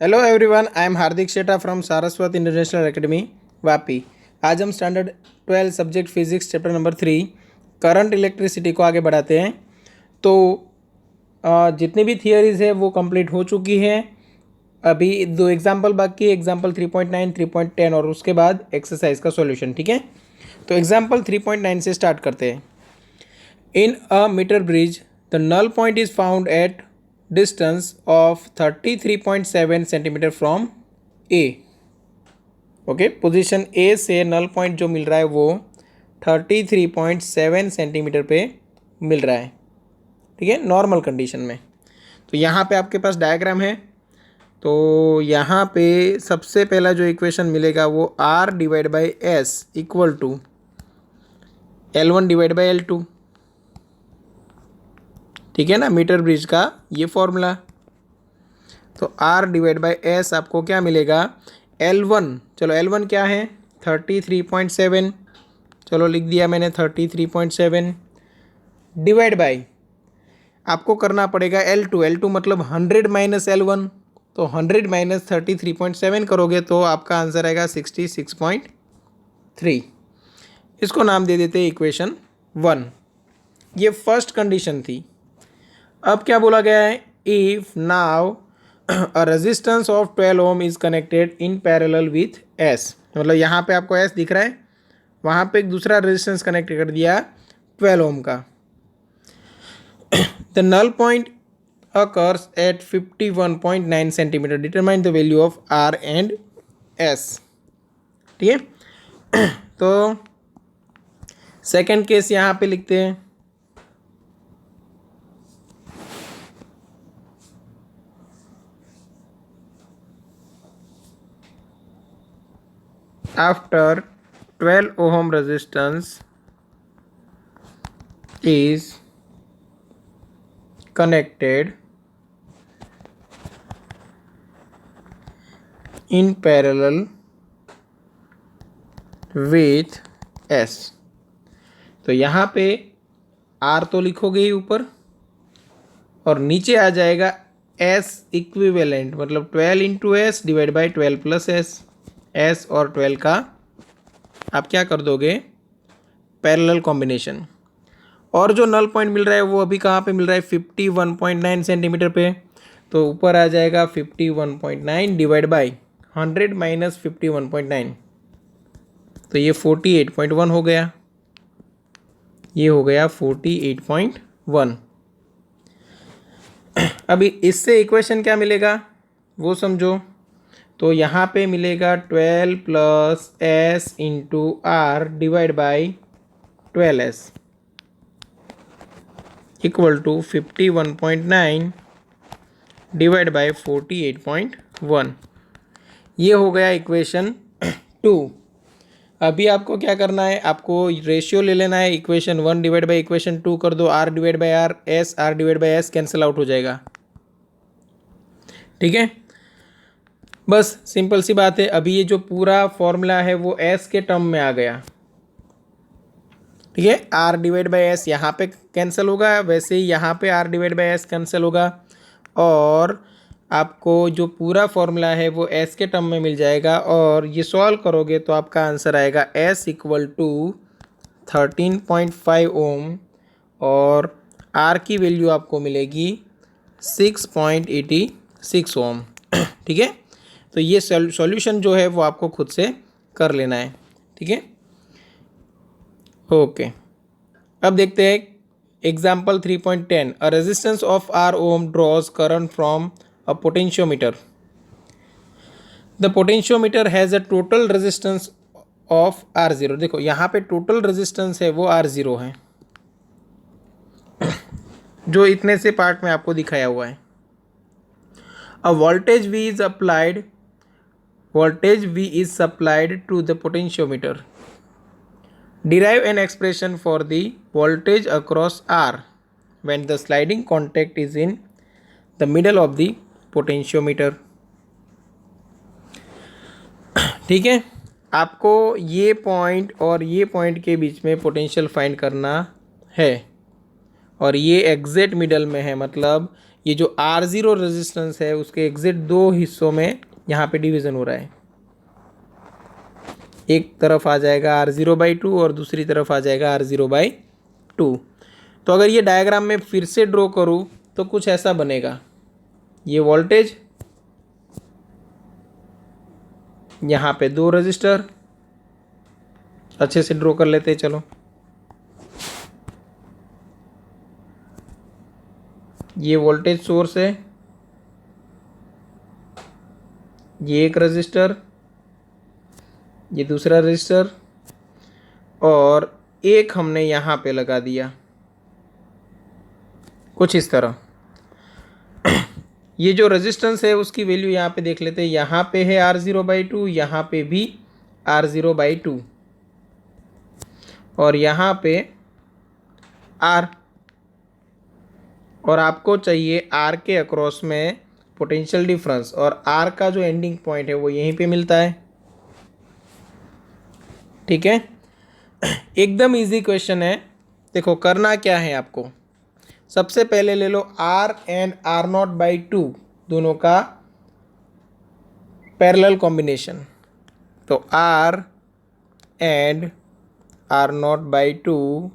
Hello everyone, I am Hardik Sheta from Saraswat international academy Vapi. आज हम standard 12 subject physics chapter number 3 current electricity को आगे बढ़ाते हैं। तो जितनी भी थियरीज है वो कंप्लीट हो चुकी है। अभी दो एग्जाम्पल बाकी है, एग्जाम्पल 3.9, 3.10 और उसके बाद एक्सरसाइज का सॉल्यूशन। ठीक है, तो एग्जाम्पल 3.9 से स्टार्ट करते हैं। In a meter bridge the null point is found at distance of 33.7 centimeter from A. Okay, position A से नल पॉइंट जो मिल रहा है वो 33.7 सेंटीमीटर पे मिल रहा है। ठीक है, नॉर्मल कंडीशन में। तो यहाँ पे आपके पास डायग्राम है। तो यहाँ पे सबसे पहला जो इक्वेशन मिलेगा वो R divide by S equal to L1 divide by L2। ठीक है ना, मीटर ब्रिज का ये फॉर्मूला। तो R डिवाइड बाई एस आपको क्या मिलेगा, L1। चलो L1 क्या है, 33.7। चलो लिख दिया मैंने 33.7 डिवाइड बाई आपको करना पड़ेगा L2। L2 मतलब 100 माइनस L1। तो 100 माइनस 33.7 करोगे तो आपका आंसर आएगा 66.3। इसको नाम दे देते इक्वेशन 1। ये फर्स्ट कंडीशन थी। अब क्या बोला गया है, if now a resistance of 12 ohm is connected in parallel with S. मतलब यहाँ पे आपको एस दिख रहा है, वहाँ पे एक दूसरा रेजिस्टेंस कनेक्ट कर दिया 12 ओम का। The null point occurs at 51.9 centimetre. Determine the value of R and S. ठीक है, तो सेकेंड केस यहाँ पे लिखते हैं। After 12 ohm resistance is connected in parallel with S। तो यहाँ पे R तो लिखोगे ही ऊपर और नीचे आ जाएगा S इक्विवेलेंट, मतलब 12 into S divide by 12 plus S. S और 12 का आप क्या कर दोगे, पैरेलल कॉम्बिनेशन। और जो नल पॉइंट मिल रहा है वो अभी कहाँ पे मिल रहा है, 51.9 सेंटीमीटर पे। तो ऊपर आ जाएगा 51.9 डिवाइड बाई 100 माइनस 51.9। तो ये 48.1 हो गया, ये हो गया 48.1। अभी इससे इक्वेशन क्या मिलेगा वो समझो। तो यहाँ पे मिलेगा 12 plus S into R divide by 12s equal to 51.9 divide by 48.1। ये हो गया इक्वेशन 2। अभी आपको क्या करना है, आपको रेशियो ले लेना है। इक्वेशन 1 डिवाइड बाई इक्वेशन 2 कर दो, R divide by R, S R divide by S cancel out हो जाएगा। ठीक है, बस सिंपल सी बात है। अभी ये जो पूरा फॉर्मूला है वो एस के टर्म में आ गया। ठीक है, आर डिवाइड बाई एस यहाँ पे कैंसिल होगा, वैसे ही यहाँ पे R divide by S cancel होगा और आपको जो पूरा फॉर्मूला है वो एस के टर्म में मिल जाएगा। और ये सॉल्व करोगे तो आपका आंसर आएगा एस इक्वल टू 13.5 ओम और आर की वैल्यू आपको मिलेगी 6.86 ओम। ठीक है, तो ये सॉल्यूशन जो है वो आपको खुद से कर लेना है। ठीक है, ओके। अब देखते हैं example 3.10। A resistance of R ohm draws current from a potentiometer. The potentiometer has a total resistance of R0। देखो यहाँ पे टोटल रेजिस्टेंस है वो R0 है, जो इतने से पार्ट में आपको दिखाया हुआ है। A voltage V is applied, voltage V is supplied to the potentiometer. Derive an expression for the voltage across R when the sliding contact is in the middle of the potentiometer. ठीक है, आपको ये point और ये point के बीच में potential find करना है और ये एग्जैक्ट मिडल में है, मतलब ये जो R0 रेजिस्टेंस है उसके एग्जैक्ट दो हिस्सों में यहाँ पे डिवीज़न हो रहा है। एक तरफ आ जाएगा R0/2 और दूसरी तरफ आ जाएगा R0/2। तो अगर ये डायग्राम में फिर से ड्रॉ करूँ तो कुछ ऐसा बनेगा। ये वोल्टेज, यहाँ पे दो रजिस्टर, अच्छे से ड्रॉ कर लेते हैं चलो। ये वोल्टेज सोर्स है, ये एक रजिस्टर, ये दूसरा रजिस्टर, और एक हमने यहाँ पे लगा दिया कुछ इस तरह। ये जो रेजिस्टेंस है उसकी वैल्यू यहाँ पे देख लेते हैं। यहाँ पे है R0/2, यहाँ पे भी R0/2, और यहाँ पे R, और आपको चाहिए R के अक्रॉस में पोटेंशियल डिफरेंस, और R का जो एंडिंग पॉइंट है वो यहीं पे मिलता है। ठीक है, एकदम इजी क्वेश्चन है। देखो करना क्या है आपको, सबसे पहले ले लो R एंड R0/2 दोनों का पैरेलल कॉम्बिनेशन। तो R and R0/2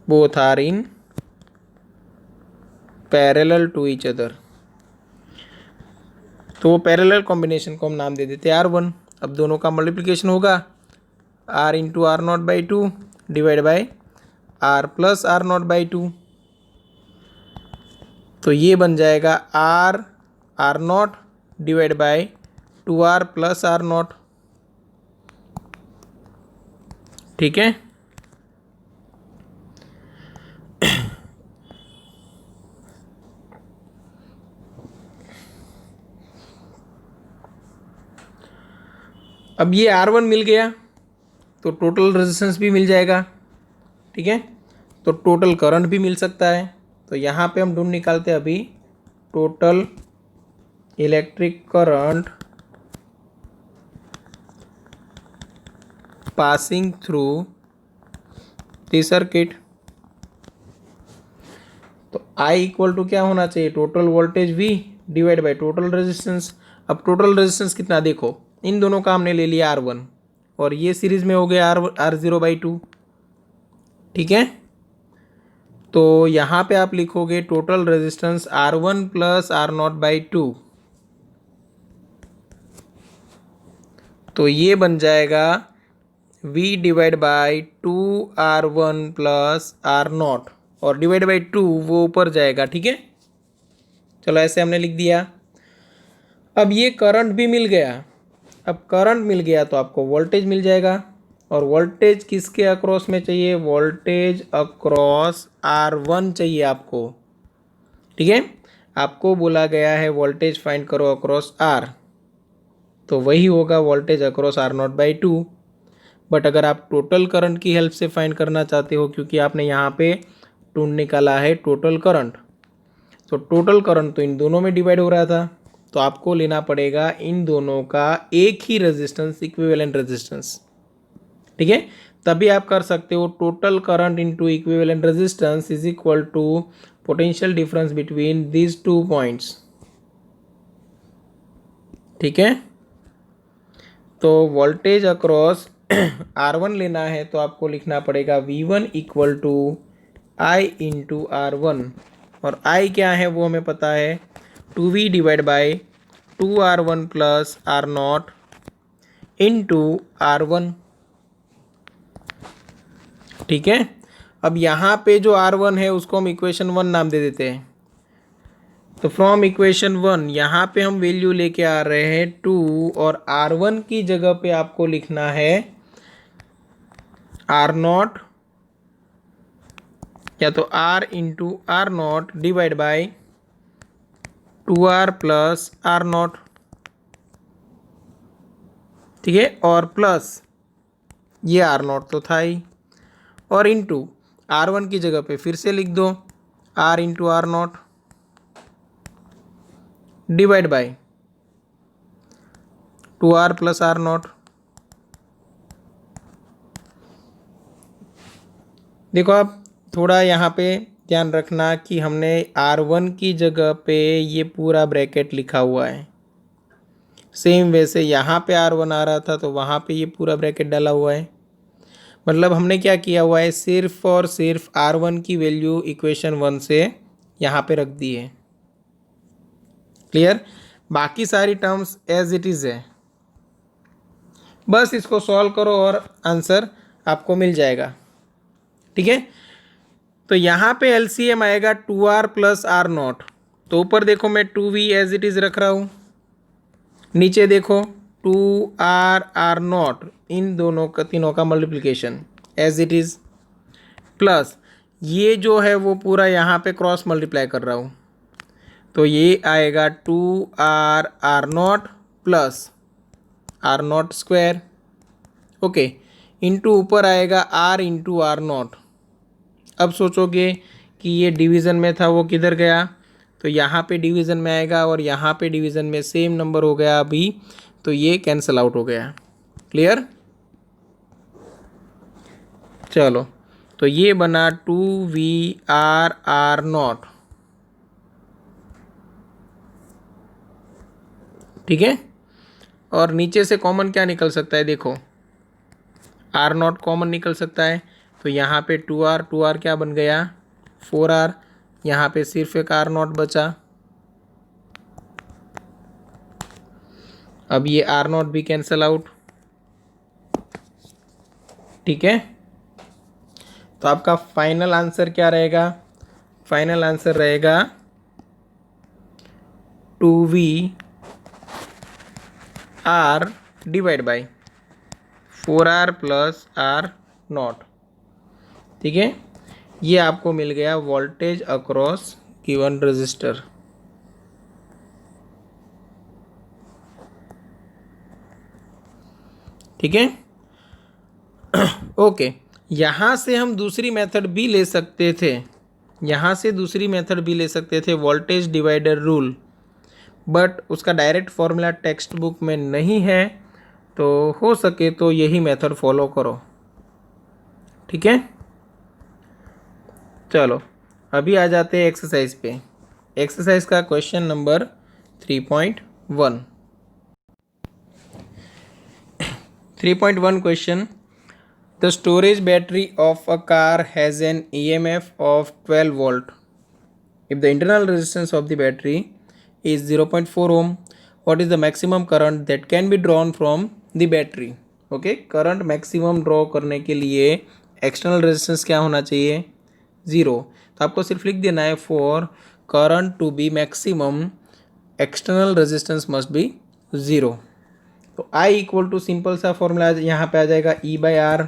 both are in parallel to each other, तो वो पैरेलल कॉम्बिनेशन को हम नाम दे देते हैं R1। अब दोनों का मल्टीप्लिकेशन होगा R into R0/2 divide by R plus R0/2, तो ये बन जाएगा R0 divide by 2R plus R0। ठीक है, अब ये R1 मिल गया तो टोटल रेजिस्टेंस भी मिल जाएगा। ठीक है, तो टोटल करंट भी मिल सकता है। तो यहाँ पे हम ढूंढ निकालते हैं अभी total electric current passing through the circuit. तो I इक्वल टू क्या होना चाहिए, total voltage V divide by total resistance. अब टोटल रेजिस्टेंस कितना, देखो इन दोनों का हमने ले लिया R1 और ये सीरीज में हो गया R0/2। ठीक है, तो यहाँ पे आप लिखोगे total resistance R1 plus R0/2, तो ये बन जाएगा V divide by 2R1 plus R0, और डिवाइड बाई 2 वो ऊपर जाएगा। ठीक है, चलो ऐसे हमने लिख दिया। अब ये करंट भी मिल गया, अब करंट मिल गया तो आपको वोल्टेज मिल जाएगा, और वोल्टेज किसके अक्रॉस में चाहिए, वोल्टेज अक्रॉस R1 चाहिए आपको। ठीक है, आपको बोला गया है वोल्टेज फाइंड करो अक्रॉस R, तो वही होगा वोल्टेज अक्रॉस R0/2। बट अगर आप टोटल करंट की हेल्प से फाइंड करना चाहते हो, क्योंकि आपने यहाँ पे ढूंढ निकाला है टोटल करंट, तो टोटल करंट तो इन दोनों में डिवाइड हो रहा था, तो आपको लेना पड़ेगा इन दोनों का एक ही रेजिस्टेंस, इक्विवेलेंट रेजिस्टेंस। ठीक है, तभी आप कर सकते हो total current into equivalent resistance is equal to potential difference between these two points. ठीक है, तो वोल्टेज अक्रॉस R1 लेना है तो आपको लिखना पड़ेगा V1 equal to I into R1, और I क्या है वो हमें पता है 2V divide by 2R1 plus R0 into R1। ठीक है, अब यहाँ पे जो R1 है उसको हम इक्वेशन 1 नाम दे देते हैं। तो फ्रॉम इक्वेशन 1 यहाँ पे हम वैल्यू लेके आ रहे हैं 2, और R1 की जगह पे आपको लिखना है R0, या तो R into R0 divide by 2R plus R0। ठीक है, और प्लस ये R0 तो था ही, और इंटू R1 की जगह पे फिर से लिख दो R into R0 divide by 2R plus R0। देखो आप थोड़ा यहाँ पे ध्यान रखना कि हमने R1 की जगह पे ये पूरा ब्रैकेट लिखा हुआ है। सेम वैसे यहाँ पे R1 आ रहा था तो वहाँ पे ये पूरा ब्रैकेट डाला हुआ है। मतलब हमने क्या किया हुआ है, सिर्फ और सिर्फ R1 की वैल्यू इक्वेशन 1 से यहाँ पे रख दी है। क्लियर? बाकी सारी टर्म्स एज इट इज़ है। बस इसको सॉल्व करो और आंसर आपको मिल जाएगा। ठीक है, तो यहाँ पे एलसीएम आएगा 2R प्लस R नॉट। तो ऊपर देखो मैं 2V एज इट इज़ रख रहा हूँ, नीचे देखो 2R नॉट, इन दोनों का तीनों का multiplication as it is, plus ये जो है वो पूरा यहाँ पे क्रॉस मल्टीप्लाई कर रहा हूँ, तो ये आएगा 2R not plus R not square. Okay, into ऊपर आएगा R इंटू R नॉट। अब सोचोगे कि ये डिवीज़न में था वो किधर गया, तो यहाँ पे डिवीज़न में आएगा और यहाँ पे डिवीज़न में सेम नंबर हो गया अभी, तो ये कैंसिल आउट हो गया। क्लियर? चलो, तो ये बना 2VR नॉट। ठीक है, और नीचे से कॉमन क्या निकल सकता है, देखो R नॉट कॉमन निकल सकता है, तो यहाँ पे 2R क्या बन गया 4R, यहाँ पे सिर्फ एक R नॉट बचा। अब ये R नॉट भी कैंसिल आउट। ठीक है, तो आपका फाइनल आंसर क्या रहेगा? फाइनल आंसर रहेगा 2VR divide by 4R plus R not. ठीक है, ये आपको मिल गया वोल्टेज अक्रॉस गिवन रजिस्टर। ठीक है, ओके, यहाँ से हम दूसरी मेथड भी ले सकते थे, यहाँ से दूसरी मेथड भी ले सकते थे, वोल्टेज डिवाइडर रूल, बट उसका डायरेक्ट फॉर्मूला टेक्स्ट बुक में नहीं है, तो हो सके तो यही मेथड फॉलो करो। ठीक है, चलो अभी आ जाते हैं एक्सरसाइज पे। एक्सरसाइज का question number 3.1। 3.1 question. The storage battery of a car has an EMF of 12 volt. If the internal resistance of the battery is 0.4 ohm, what is the maximum current that can be drawn from the battery? Okay, current maximum draw करने के लिए external resistance क्या होना चाहिए? 0। तो आपको सिर्फ लिख देना है for current to be maximum external resistance must be 0। तो I इक्वल टू सिंपल सा फॉर्मूला यहाँ पे आ जाएगा E/R,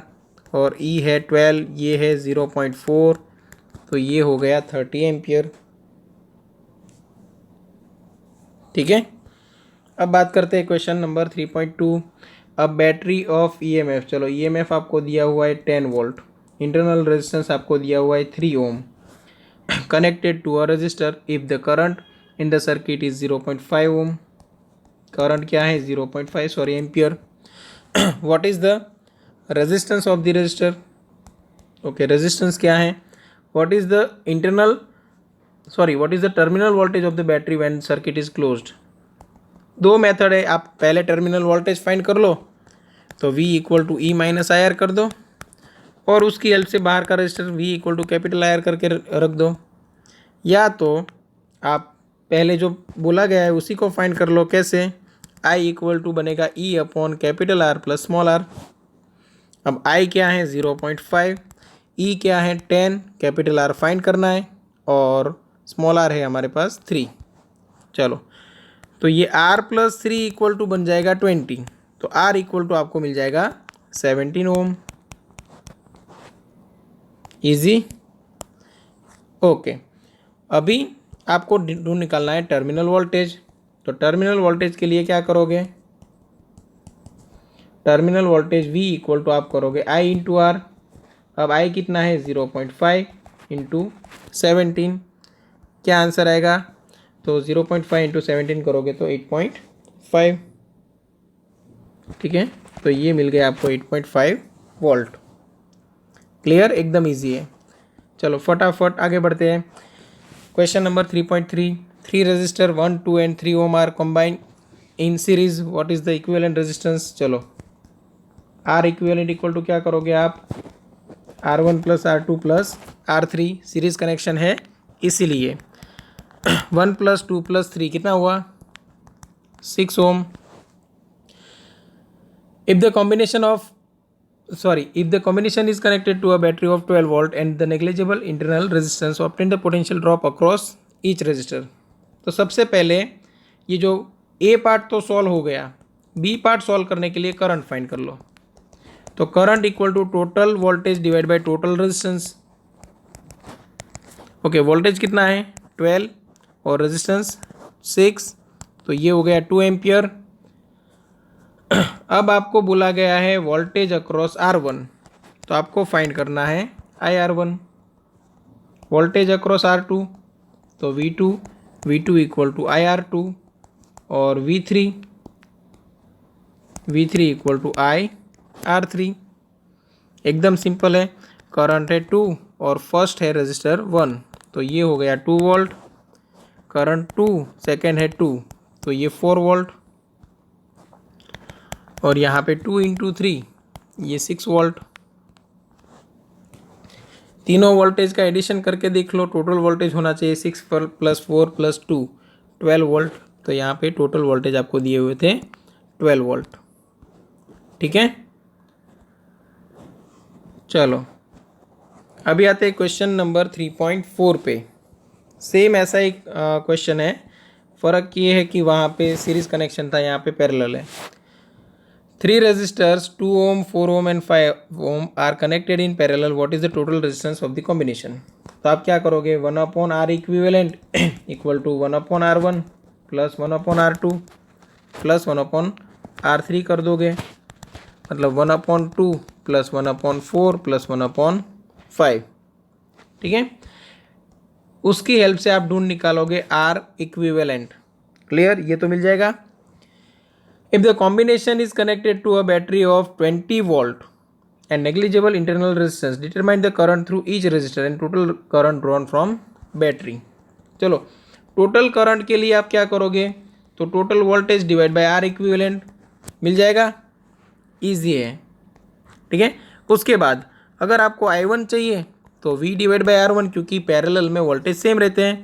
और E है 12, ये है 0.4, तो ये हो गया 30 एम्पियर। ठीक है, अब बात करते हैं क्वेश्चन नंबर 3.2। अब बैटरी ऑफ EMF, चलो EMF आपको दिया हुआ है 10 वोल्ट, इंटरनल रेजिस्टेंस आपको दिया हुआ है 3 ohm, connected to a resistor if the current in the circuit is 0.5 ohm. Current क्या है 0.5, sorry ampere. What is the resistance of the resistor? Okay, resistance क्या है? What is the internal, sorry what is the terminal voltage of the battery when circuit is closed? दो method है, आप पहले terminal voltage find कर लो, तो V equal to E minus IR कर दो, और उसकी हेल्प से बाहर का resistor V equal to capital IR करके रख दो, या तो आप पहले जो बोला गया है उसी को फाइंड कर लो। कैसे? I इक्वल टू बनेगा E upon capital R plus small r। अब I क्या है 0.5, E क्या है 10, कैपिटल R फाइंड करना है, और स्मॉल r है हमारे पास 3। चलो, तो ये R प्लस 3 इक्वल टू बन जाएगा 20, तो R इक्वल टू आपको मिल जाएगा 17 ओम। इजी? ओके, अभी आपको ढूंढ निकालना है टर्मिनल वोल्टेज। तो टर्मिनल वोल्टेज के लिए क्या करोगे? Terminal voltage V equal to आप करोगे I इंटू R। अब I कितना है 0.5 इंटू 17, क्या आंसर आएगा? तो 0.5 इंटू 17 करोगे तो 8.5। ठीक है, तो ये मिल गया आपको 8.5 वोल्ट। क्लियर? एकदम इजी है। चलो फटाफट आगे बढ़ते हैं। Question number 3.3, 3 resistor 1, 2 and 3 ohm are combine in series, what is the equivalent resistance. चलो आर इक्विवेलेंट इक्वल टू क्या करोगे आप, R1 plus R2 plus R3, series connection है इसीलिए 1 प्लस 2 प्लस 3 कितना हुआ 6 ओम। If the combination is connected to a battery of 12 volt and the negligible internal resistance, obtain the potential drop across each resistor। तो सबसे पहले ये जो ए part तो सॉल्व हो गया, बी पार्ट सॉल्व करने के लिए करंट फाइंड कर लो। तो current equal to total voltage divide by total resistance. Okay, voltage कितना है 12 और रेजिस्टेंस 6, तो ये हो गया 2 एम्पियर। अब आपको बोला गया है वोल्टेज अक्रॉस R1, तो आपको फाइंड करना है IR1। वोल्टेज अक्रॉस R2 तो V2 इक्वल टू IR2 और V3 इक्वल टू IR3। एकदम सिंपल है, करंट है 2 और फर्स्ट है रजिस्टर 1, तो ये हो गया 2 वोल्ट। करंट 2, सेकेंड है 2, तो ये 4 वोल्ट। और यहाँ पे 2 इंटू 3 ये 6 वोल्ट। तीनों वोल्टेज का एडिशन करके देख लो, टोटल वोल्टेज होना चाहिए 6 प्लस 4 प्लस 2 12 वोल्ट। तो यहाँ पे टोटल वोल्टेज आपको दिए हुए थे 12 वोल्ट। ठीक है, चलो अभी आते हैं क्वेश्चन नंबर 3.4 पे। सेम ऐसा ही क्वेश्चन है, फ़र्क ये है कि वहाँ पे सीरीज कनेक्शन था, यहाँ पे पैरेलल है। 3 resistors 2 ohm, 4 ohm and 5 ohm are connected in parallel. What is the total resistance of the combination? तो आप क्या करोगे 1 upon R equivalent equal to 1 upon R1 plus 1 upon R2 plus 1 upon R3 कर दोगे, मतलब 1 upon 2 plus 1 upon 4 plus 1 upon 5। ठीक है, उसकी हेल्प से आप ढूंढ निकालोगे R इक्विवेलेंट। क्लियर, ये तो मिल जाएगा। If the combination is connected to a battery of 20 volt and negligible internal resistance, determine the current through each resistor and total current drawn from battery। चलो टोटल करंट के लिए आप क्या करोगे, तो total voltage divide by R equivalent मिल जाएगा, easy है। ठीक है, उसके बाद अगर आपको I1 चाहिए तो V डिवाइड बाय R1, क्योंकि पैरेलल में वोल्टेज सेम रहते हैं।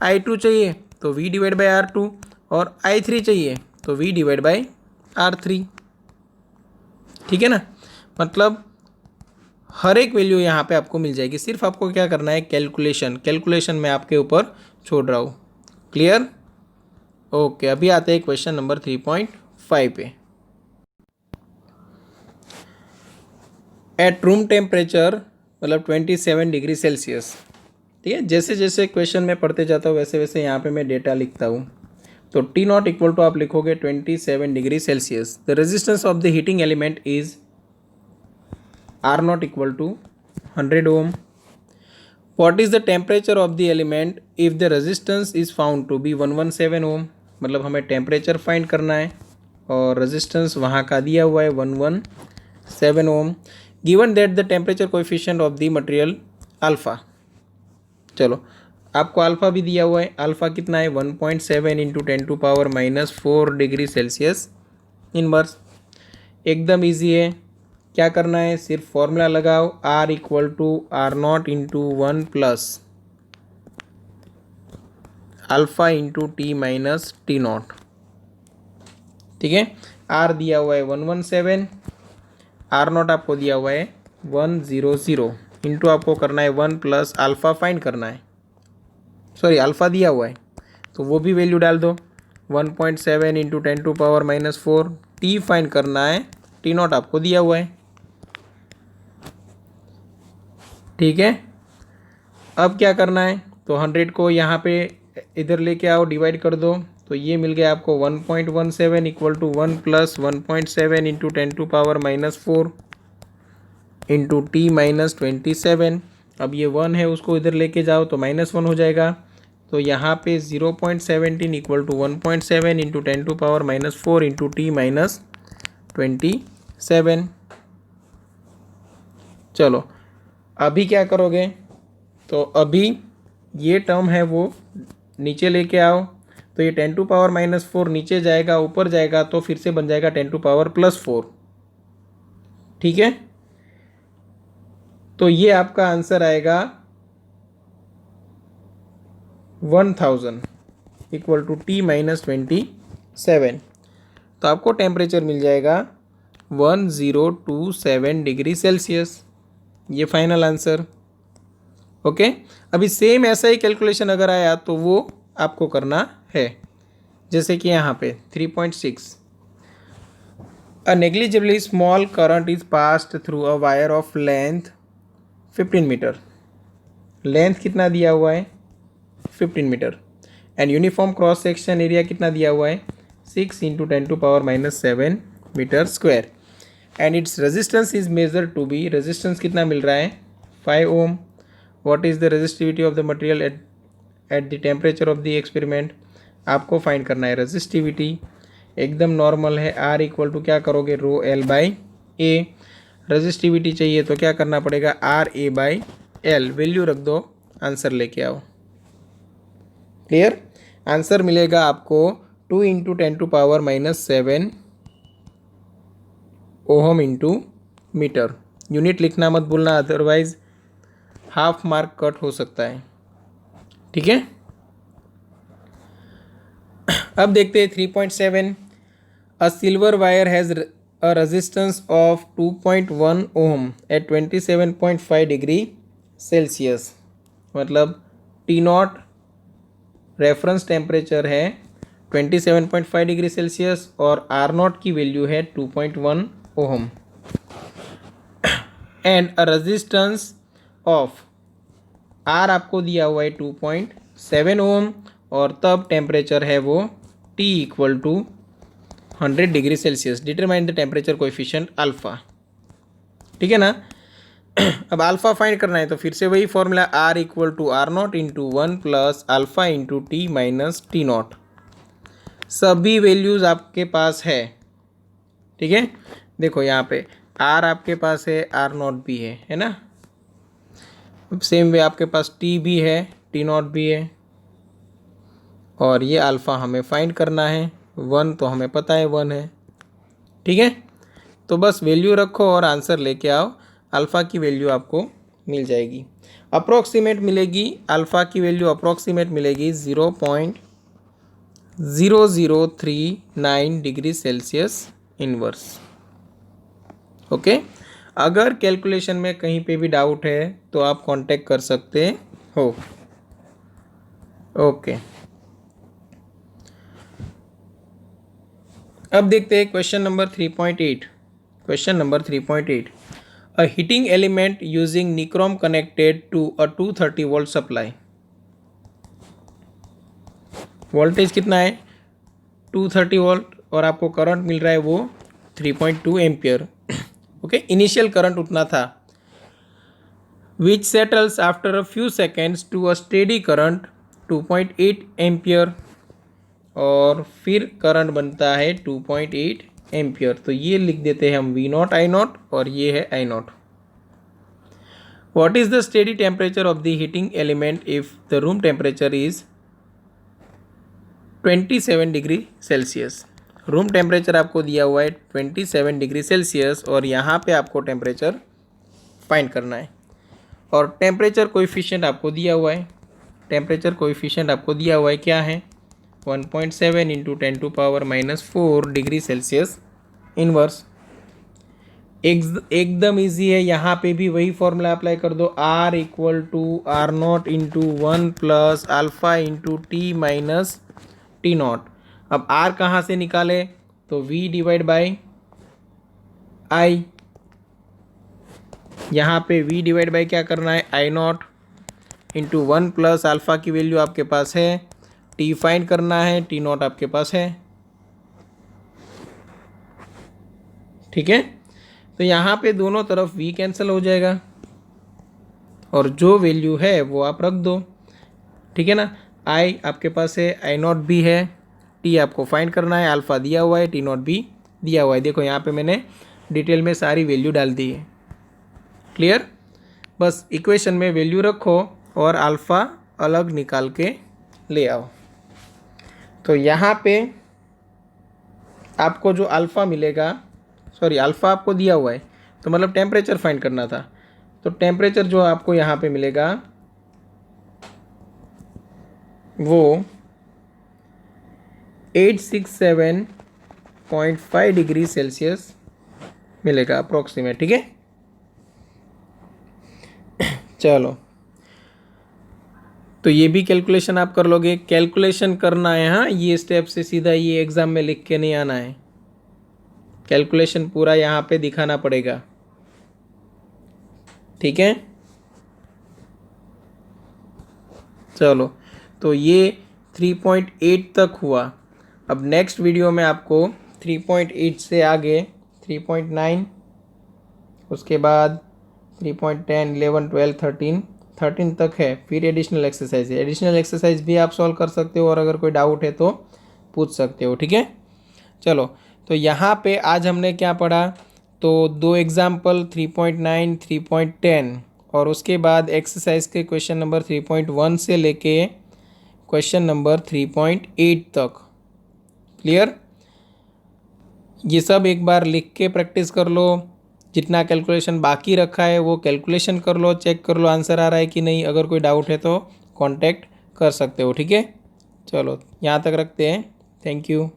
I2 चाहिए तो V डिवाइड बाय R2 और I3 चाहिए तो V डिवाइड बाई R3। ठीक है ना, मतलब हर एक वैल्यू यहाँ पे आपको मिल जाएगी, सिर्फ आपको क्या करना है कैलकुलेशन मैं आपके ऊपर छोड़ रहा हूँ। Clear, okay. अभी आते हैं क्वेश्चन नंबर 3.5 पे। एट रूम टेम्परेचर मतलब 27 डिग्री सेल्सियस। ठीक है, जैसे जैसे क्वेश्चन में पढ़ते जाता हूँ वैसे वैसे यहाँ पे मैं डेटा लिखता हूँ। तो T नॉट इक्वल टू आप लिखोगे 27 degree Celsius. The resistance of the heating element is R naught equal to 100 ohm. What is the temperature of the element if the resistance is found to be 117 ohm. मतलब हमें temperature find करना है और resistance वहाँ का दिया हुआ है 117 ohm. Given that the temperature coefficient of the material alpha. चलो आपको अल्फ़ा भी दिया हुआ है, अल्फ़ा कितना है 1.7 इंटू 10⁻⁻4 डिग्री सेल्सियस इनवर्स। एकदम इजी है, क्या करना है सिर्फ फॉर्मूला लगाओ, R equal to R0 into 1 plus alpha into T minus T0। ठीक है, R दिया हुआ है 117, R0 आपको दिया हुआ है 100 इंटू आपको करना है 1 प्लस अल्फ़ा फाइंड करना है, सॉरी अल्फ़ा दिया हुआ है तो वो भी वैल्यू डाल दो 1.7 इंटू 10⁻⁻4। T फाइंड करना है, T0 आपको दिया हुआ है। ठीक है, अब क्या करना है, तो 100 को यहाँ पे इधर लेके आओ, डिवाइड कर दो, तो ये मिल गया आपको 1.17 equal to 1 plus 1.7 into 10⁻⁻4 into T minus 27। अब ये 1 है उसको इधर लेके जाओ तो -1 हो जाएगा, तो यहाँ पे 0.17 equal to 1.7 into 10⁻⁻4 into T minus 27। चलो अभी क्या करोगे, तो अभी ये टर्म है वो नीचे लेके आओ, तो ये 10⁻⁻4 नीचे जाएगा, ऊपर जाएगा तो फिर से बन जाएगा 10⁻+4। ठीक है, तो ये आपका आंसर आएगा 1000 इक्वल टू T-27। तो आपको टेम्परेचर मिल जाएगा 1027 डिग्री सेल्सियस। ये फाइनल आंसर। ओके, अभी सेम ऐसा ही कैलकुलेशन अगर आया तो वो आपको करना है। जैसे कि यहाँ पे 3.6, a negligibly small current is passed through a wire of length 15 meter. Length कितना दिया हुआ है? 15 meter. And uniform cross section area कितना दिया हुआ है? 6 × 10⁻⁷ meter square. And its resistance is measured to be, resistance कितना मिल रहा है? 5 ohm. What is the resistivity of the material at the temperature of the experiment? आपको फाइंड करना है रेजिस्टिविटी। एकदम नॉर्मल है, R इक्वल टू क्या करोगे? ρL/A। रेजिस्टिविटी चाहिए तो क्या करना पड़ेगा? RA/L। वैल्यू रख दो, आंसर लेके आओ। क्लियर? आंसर मिलेगा आपको 2 × 10⁻⁷ ओहम इंटू मीटर। यूनिट लिखना मत भूलना, अदरवाइज हाफ मार्क कट हो सकता है। ठीक है, अब देखते हैं 3.7। A silver wire has a resistance of 2.1 ohm at 27.5 degree Celsius. मतलब T0 रेफरेंस टेम्परेचर है 27.5 डिग्री सेल्सियस और R0 की वैल्यू है 2.1 ohm. And a resistance of R आपको दिया हुआ है 2.7 ओम और तब टेम्परेचर है वो T equal to 100 degree Celsius. Determine the temperature coefficient alpha. ठीक है ना? अब अल्फ़ा फाइंड करना है तो फिर से वही formula, R equal to R0 × 1 + alpha × T - T0। सभी वैल्यूज़ आपके पास है। ठीक है, देखो यहाँ पे R आपके पास है, R0 भी है ना? सेम वे आपके पास T भी है, T0 भी है, और ये अल्फ़ा हमें फाइंड करना है। 1 तो हमें पता है 1 है। ठीक है, तो बस वैल्यू रखो और आंसर लेके आओ। अल्फ़ा की वैल्यू आपको मिल जाएगी, अप्रोक्सीमेट मिलेगी। अल्फ़ा की वैल्यू अप्रोक्सीमेट मिलेगी 0.0039 डिग्री सेल्सियस इनवर्स। ओके, अगर कैलकुलेशन में कहीं पे भी डाउट है तो आप कांटेक्ट कर सकते हो। ओके, अब देखते हैं question number 3.8। Question number 3.8, a heating element using nichrome connected to a 230 volt supply. Voltage कितना है? 230 वोल्ट और आपको करंट मिल रहा है वो 3.2 एम्पियर। ओके, इनिशियल करंट उतना था, which settles after a few seconds to a steady current 2.8 ampere, और फिर करंट बनता है 2.8 एम्पियर। तो ये लिख देते हैं हम V0 I0 और ये है I0। What is the steady temperature of the heating element if the room temperature is 27 degree Celsius. Room temperature आपको दिया हुआ है 27 डिग्री सेल्सियस और यहाँ पे आपको टेम्परेचर फाइंड करना है, और टेम्परेचर कोएफिशिएंट आपको दिया हुआ है। टेम्परेचर कोएफिशिएंट आपको दिया हुआ है, क्या है? 1.7 × 10⁻⁴ डिग्री सेल्सियस इनवर्स। एकदम इजी है, यहाँ पे भी वही फॉर्मूला अप्लाई कर दो। R equal to R0 × 1 + alpha × T - T0। अब R कहाँ से निकाले? तो V/I। यहाँ पे V/, क्या करना है? I0 × 1 + अल्फ़ा की वैल्यू आपके पास है, T फाइंड करना है, T0 आपके पास है। ठीक है, तो यहाँ पे दोनों तरफ V कैंसिल हो जाएगा और जो वैल्यू है वो आप रख दो। ठीक है ना? I आपके पास है, I0 भी है, T आपको फाइंड करना है, अल्फ़ा दिया हुआ है, T0 भी दिया हुआ है। देखो यहाँ पे मैंने डिटेल में सारी वैल्यू डाल दी है। क्लियर? बस इक्वेशन में वैल्यू रखो और अल्फ़ा अलग निकाल के ले आओ। तो यहाँ पे आपको जो अल्फ़ा मिलेगा, सॉरी अल्फ़ा आपको दिया हुआ है तो मतलब टेम्परेचर फाइंड करना था, तो टेम्परेचर जो आपको यहाँ पे मिलेगा वो 867.5 डिग्री सेल्सियस मिलेगा अप्रोक्सीमेट। ठीक है, चलो तो ये भी कैलकुलेशन आप कर लोगे। कैलकुलेशन करना है, हाँ, ये स्टेप से सीधा ये एग्ज़ाम में लिख के नहीं आना है, कैलकुलेशन पूरा यहाँ पे दिखाना पड़ेगा। ठीक है, चलो तो ये 3.8 तक हुआ। अब नेक्स्ट वीडियो में आपको 3.8 से आगे 3.9, उसके बाद 3.10, 11, 12, 13 तक है, फिर एडिशनल एक्सरसाइज है। एडिशनल एक्सरसाइज भी आप सॉल्व कर सकते हो और अगर कोई डाउट है तो पूछ सकते हो। ठीक है, चलो तो यहाँ पे आज हमने क्या पढ़ा, तो दो एग्जाम्पल 3.9, 3.10 और उसके बाद एक्सरसाइज के क्वेश्चन नंबर 3.1 से लेके क्वेश्चन नंबर 3.8 तक। क्लियर? ये सब एक बार लिख के प्रैक्टिस कर लो, जितना कैलकुलेशन बाकी रखा है वो कैलकुलेशन कर लो, चेक कर लो आंसर आ रहा है कि नहीं। अगर कोई डाउट है तो कांटेक्ट कर सकते हो। ठीक है, चलो यहाँ तक रखते हैं। Thank you.